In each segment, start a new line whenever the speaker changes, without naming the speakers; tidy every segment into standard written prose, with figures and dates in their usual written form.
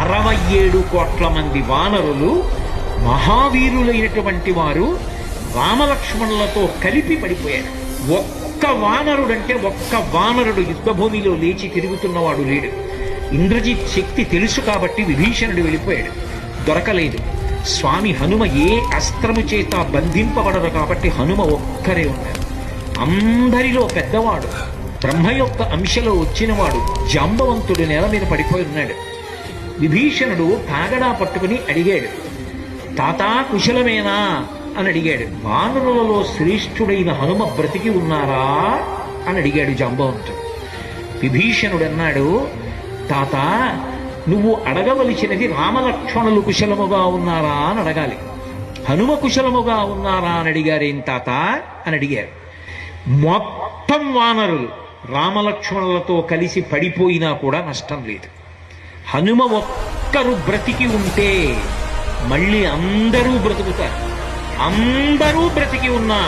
67 కోట్ల మంది వానరులు మహావీరులైనటువంటి వారు రామలక్ష్మణులతో కలిపి పడిపోయారు. ఒక్క వానరుడు యుద్ధభూమిలో లేచి తిరుగుతున్నవాడు లేడు. ఇంద్రజిత్ శక్తి తెలుసు కాబట్టి విభీషణుడు వెళ్ళిపోయాడు, దొరకలేదు. స్వామి హనుమ ఏ అస్త్రము చేత బంధింపబడరు కాబట్టి హనుమ ఒక్కరే ఉన్నారు. అందరిలో పెద్దవాడు, బ్రహ్మ యొక్క అంశలో వచ్చినవాడు జాంబవంతుడు నేల మీద పడిపోయి ఉన్నాడు. విభీషణుడు కాగడా పట్టుకుని అడిగాడు, తాతా కుశలమేనా అని అడిగాడు. వానరులలో శ్రేష్ఠుడైన హనుమ బ్రతికి ఉన్నారా అని అడిగాడు జాంబవంతుడు. విభీషణుడు అన్నాడు, తాత నువ్వు అడగవలసినది రామలక్ష్మణులు కుశలముగా ఉన్నారా అని అడగాలి. హనుమ కుశలముగా ఉన్నారా అని అడిగారేం తాత అని అడిగారు. మొత్తం వానరులు రామలక్ష్మణులతో కలిసి పడిపోయినా కూడా నష్టం లేదు. హనుమ ఒక్కరు బ్రతికి ఉంటే మళ్ళీ అందరూ బ్రతుకుతారు. అందరూ బ్రతికి ఉన్నా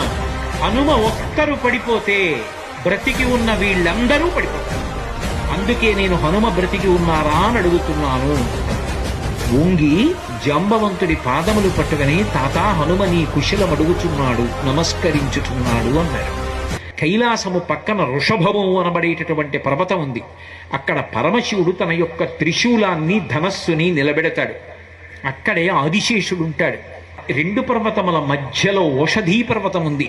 హనుమ ఒక్కరు పడిపోతే బ్రతికి ఉన్న వీళ్ళందరూ పడిపోతారు. అందుకే నేను హనుమ బ్రతికి ఉన్నారా అని అడుగుతున్నాను. వంగి జాంబవంతుడి పాదములు పట్టుకుని తాతా హనుమ నీ కుశలం అడుగుతున్నాడు, నమస్కరించుతున్నాడు అన్నారు. కైలాసము పక్కన వృషభము అనబడేటటువంటి పర్వతం ఉంది. అక్కడ పరమశివుడు తన యొక్క త్రిశూలాన్ని ధనస్సుని నిలబెడతాడు. అక్కడే ఆదిశేషుడు ఉంటాడు. 2 పర్వతముల మధ్యలో ఓషధీ పర్వతం ఉంది.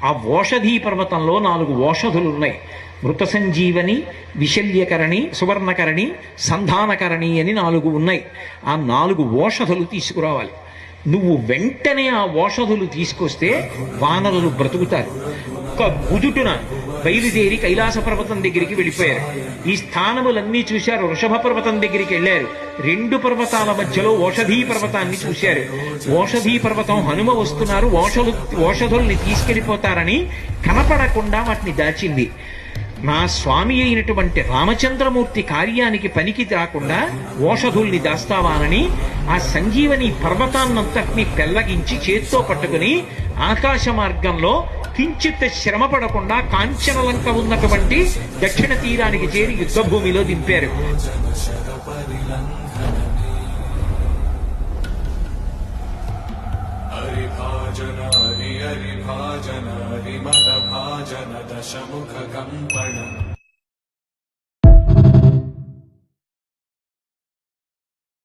ఆ ఓషధీ పర్వతంలో 4 ఓషధులున్నాయి. మృత సంజీవని, విశల్యకరణి, సువర్ణకరణి, సంధానకరణి అని 4 ఉన్నాయి. ఆ 4 ఓషధులు తీసుకురావాలి. నువ్వు వెంటనే ఆ ఓషధులు తీసుకొస్తే వానరులు బ్రతుకుతారు. ఒక్క గుదుటున బయలుదేరి కైలాస పర్వతం దగ్గరికి వెళ్ళిపోయారు. ఈ స్థానములన్నీ చూశారు. వృషభ పర్వతం దగ్గరికి వెళ్ళారు. 2 పర్వతాల మధ్యలో ఓషధీ పర్వతాన్ని చూశారు. ఓషధీ పర్వతం హనుమ వస్తున్నారు, ఓషధుల్ని తీసుకెళ్ళిపోతారని కనపడకుండా వాటిని దాచింది. నా స్వామి అయినటువంటి రామచంద్రమూర్తి కార్యానికి పనికి రాకుండా ఓషధుల్ని దాస్తావానని ఆ సంజీవని పర్వతాన్నంతటిని పెళ్లగించి చేత్తో పట్టుకుని ఆకాశ మార్గంలో కించిత్ శ్రమ పడకుండా కాంచనలంక ఉన్నటువంటి దక్షిణ తీరానికి చేరి యుద్ధభూమిలో దింపారు.
హరిభాజన హరి మద భాజన దశముఖ కంపణ